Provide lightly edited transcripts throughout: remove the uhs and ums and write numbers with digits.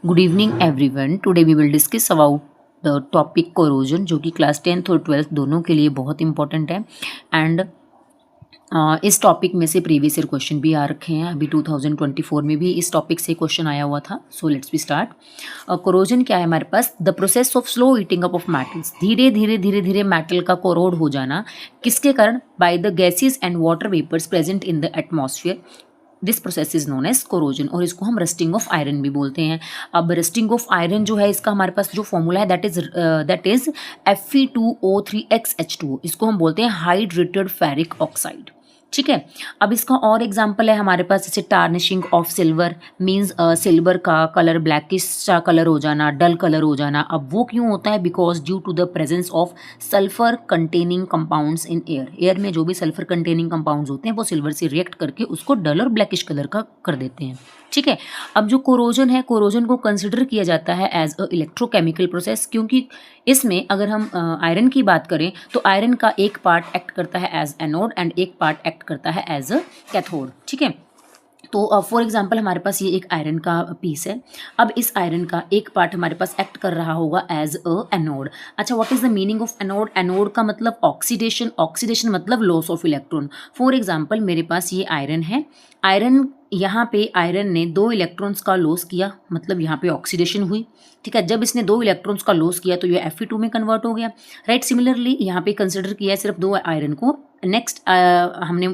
Good evening everyone. Today we will discuss about the topic corrosion, जो कि class 10th और 12th दोनों के लिए बहुत इंपॉर्टेंट है। एंड इस टॉपिक में से प्रीवियस ईयर क्वेश्चन भी आ रखे हैं। अभी 2024 में भी इस टॉपिक से क्वेश्चन आया हुआ था। So let's be start. Corrosion क्या है हमारे पास? The process of slow eating up of metals. धीरे धीरे धीरे धीरे मेटल का कोरोड हो जाना। किसके कारण? By the gases and water vapours present in the atmosphere. This process is known as corrosion, और इसको हम रस्टिंग ऑफ आयरन भी बोलते हैं। अब रस्टिंग ऑफ आयरन जो है, इसका हमारे पास जो फॉर्मूला है दैट इज Fe2O3XH2O। इसको हम बोलते हैं हाइड्रेटेड फेरिक ऑक्साइड। ठीक है। अब इसका और एग्जांपल है हमारे पास, जैसे tarnishing of silver, means silver का कलर ब्लैकिश सा कलर हो जाना, डल कलर हो जाना। अब वो क्यों होता है? Because due to the presence of sulphur containing compounds in air. Air में जो भी सल्फर कंटेनिंग कंपाउंड्स होते हैं वो सिल्वर से रिएक्ट करके उसको डल और ब्लैकिश कलर का कर देते हैं। ठीक है। अब जो कोरोजन है, कोरोजन को कंसिडर किया जाता है एज अ इलेक्ट्रोकेमिकल प्रोसेस, क्योंकि इसमें अगर हम आयरन की बात करें तो आयरन का एक पार्ट एक्ट करता है एज एनोड एंड एक पार्ट एक्ट करता है एज अ कैथोड। ठीक है। तो फॉर एग्जांपल हमारे पास ये एक आयरन का पीस है। अब इस आयरन का एक पार्ट हमारे पास एक्ट कर रहा होगा एज अ एनोड। अच्छा, what is the meaning of anode? Anode का मतलब ऑक्सीडेशन, ऑक्सीडेशन मतलब loss of electron. For example मेरे पास ये आयरन है। आयरन, यहाँ पे आयरन ने 2 इलेक्ट्रॉन्स का लॉस किया, मतलब यहाँ पे ऑक्सीडेशन हुई। ठीक है। जब इसने 2 इलेक्ट्रॉन्स का लॉस किया तो ये Fe2 में कन्वर्ट हो गया। राइट। सिमिलरली यहाँ पे कंसिडर किया है सिर्फ 2 आयरन को। नेक्स्ट हमने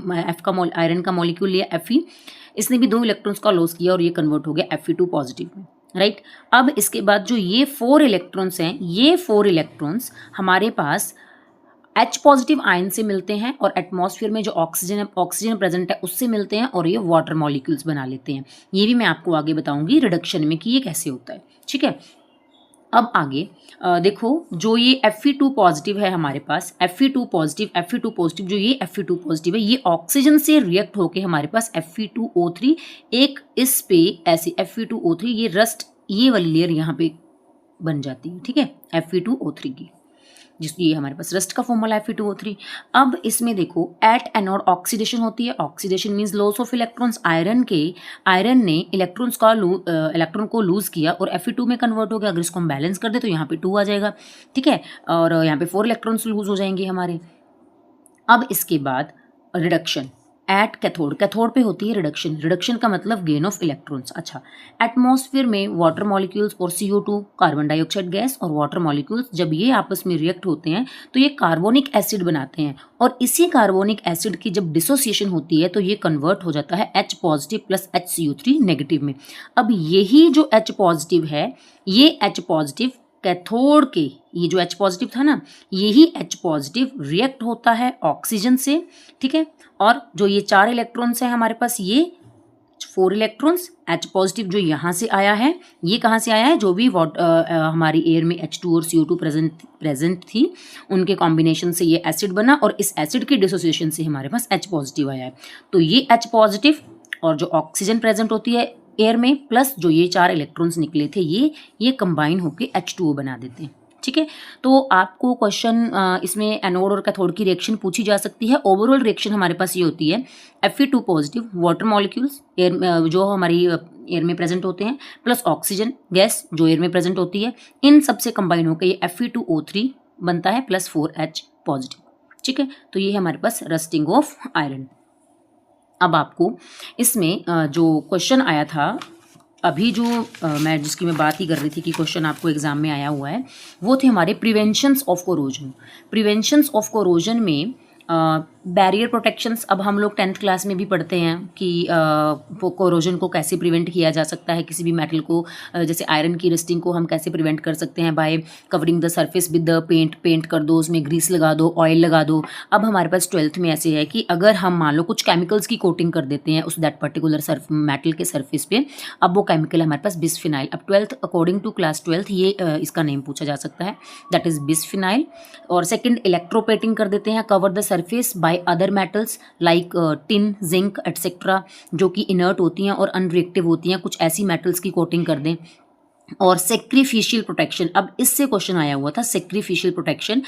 आयरन का मॉलिक्यूल लिया Fe। इसने भी 2 इलेक्ट्रॉन्स का लॉस किया और ये कन्वर्ट हो गया Fe2 पॉजिटिव में। राइट। अब इसके बाद जो ये 4 इलेक्ट्रॉन्स हैं, ये 4 इलेक्ट्रॉन्स हमारे पास H पॉजिटिव आयन से मिलते हैं और एटमॉस्फेयर में जो ऑक्सीजन प्रेजेंट है उससे मिलते हैं और ये वाटर मॉलिक्यूल्स बना लेते हैं। ये भी मैं आपको आगे बताऊंगी रिडक्शन में कि ये कैसे होता है। ठीक है। अब आगे देखो, जो ये Fe2 पॉजिटिव है हमारे पास, Fe2 पॉजिटिव जो ये Fe2 पॉजिटिव है, ये ऑक्सीजन से रिएक्ट होके हमारे पास Fe2O3, एक इस पे ऐसे Fe2O3, ये रस्ट, ये वाली लेयर यहाँ पे बन जाती है। ठीक है। Fe2O3 की, जिसकी हमारे पास रस्ट का फॉर्मूला है Fe2O3। अब इसमें देखो, एट एनोड ऑक्सीडेशन होती है। Oxidation means loss of electrons. Iron ने इलेक्ट्रॉन को लूज किया और Fe2 में कन्वर्ट हो गया। अगर इसको हम बैलेंस कर दे तो यहाँ पे 2 आ जाएगा। ठीक है। और यहाँ पे 4 इलेक्ट्रॉन्स लूज हो जाएंगे हमारे। अब इसके बाद रिडक्शन एट कैथोड, कैथोड पे होती है रिडक्शन। रिडक्शन का मतलब गेन ऑफ इलेक्ट्रॉन्स। अच्छा, एटमॉस्फेयर में वाटर मॉलिक्यूल्स और CO2 कार्बन डाइऑक्साइड गैस और वाटर मॉलिक्यूल्स जब ये आपस में रिएक्ट होते हैं तो ये कार्बोनिक एसिड बनाते हैं, और इसी कार्बोनिक एसिड की जब डिसोसिएशन होती है तो ये कन्वर्ट हो जाता है H positive plus HCO3 negative में। अब यही जो H पॉजिटिव है, ये H पॉजिटिव कैथोड के, ये जो H पॉजिटिव था ना, यही H पॉजिटिव रिएक्ट होता है ऑक्सीजन से। ठीक है। और जो ये 4 इलेक्ट्रॉन्स हैं हमारे पास, ये 4 इलेक्ट्रॉन्स H पॉजिटिव जो यहाँ से आया है, ये कहाँ से आया है? जो भी हमारी एयर में H2 और CO2 प्रेजेंट थी, उनके कॉम्बिनेशन से ये एसिड बना, और इस एसिड की डिसोसिएशन से हमारे पास H पॉजिटिव आया है। तो ये H पॉजिटिव और जो ऑक्सीजन प्रेजेंट होती है एयर में, प्लस जो ये 4 इलेक्ट्रॉन्स निकले थे, ये कंबाइन होकर H2O बना देते हैं। ठीक है। तो आपको क्वेश्चन इसमें एनोड और कैथोड की रिएक्शन पूछी जा सकती है। ओवरऑल रिएक्शन हमारे पास ये होती है, Fe2 positive water molecules air जो हमारी एयर में प्रेजेंट होते हैं, प्लस ऑक्सीजन गैस जो एयर में प्रेजेंट होती है, इन सब से कंबाइन होकर ये Fe2O3 बनता है प्लस 4H पॉजिटिव। ठीक है। तो ये है हमारे पास रस्टिंग ऑफ आयरन। अब आपको इसमें जो क्वेश्चन आया था अभी, जो जिसकी मैं बात ही कर रही थी कि क्वेश्चन आपको एग्जाम में आया हुआ है, वो थे हमारे preventions of corrosion. Preventions of corrosion में बैरियर प्रोटेक्शंस, अब हम लोग 10th क्लास में भी पढ़ते हैं कि कोरोजन को कैसे प्रिवेंट किया जा सकता है, किसी भी मेटल को, जैसे आयरन की रस्टिंग को हम कैसे प्रिवेंट कर सकते हैं by covering the surface with the paint कर दो, उसमें ग्रीस लगा दो, ऑयल लगा दो। अब हमारे पास 12th में ऐसे है कि अगर हम मान लो कुछ केमिकल्स की कोटिंग कर देते हैं उस दैट पर्टिकुलर मेटल के सरफेस पे, अब वो केमिकल हमारे पास बिस्फिनाइल। अब 12th according to class 12th ये इसका नेम पूछा जा सकता है, दैट इज बिस्फिनाइल। और सेकेंड, इलेक्ट्रोपेटिंग कर देते हैं, cover the surface by other metals like tin, zinc etcetera, जो कि इनर्ट होती हैं और अनरिएक्टिव होती हैं, कुछ ऐसी मेटल्स की कोटिंग कर दें। और सेक्रीफिशियल प्रोटेक्शन, अब इससे क्वेश्चन आया हुआ था, सेक्रीफिशियल प्रोटेक्शन,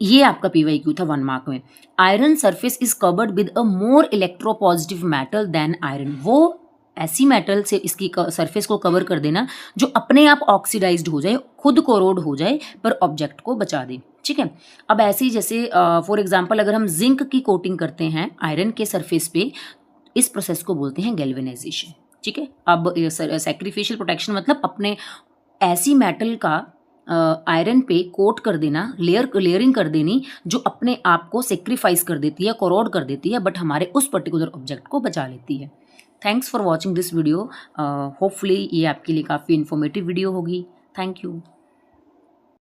ये आपका PYQ था 1 मार्क में। Iron surface is covered with a more electropositive metal than iron, वो ऐसी मेटल से इसकी सरफेस को कवर कर देना जो अपने आप ऑक्सीडाइज्ड हो जाए, खुद कोरोड हो जाए पर ऑब्जेक्ट को बचा दे। ठीक है, अब ऐसे ही जैसे फॉर एग्जांपल अगर हम जिंक की कोटिंग करते हैं आयरन के सरफेस पे, इस प्रोसेस को बोलते हैं गैल्वेनाइजेशन। ठीक है, अब सैक्रिफिशियल प्रोटेक्शन मतलब अपने ऐसी मेटल का आयरन पे कोट कर देना, लेयरिंग कर देनी जो अपने आप को सेक्रीफाइस कर देती है, कोरोड कर देती है, बट हमारे उस पर्टिकुलर ऑब्जेक्ट को बचा लेती है। Thanks for watching this video. Hopefully ये आपके लिए काफ़ी इन्फॉर्मेटिव वीडियो होगी। Thank you.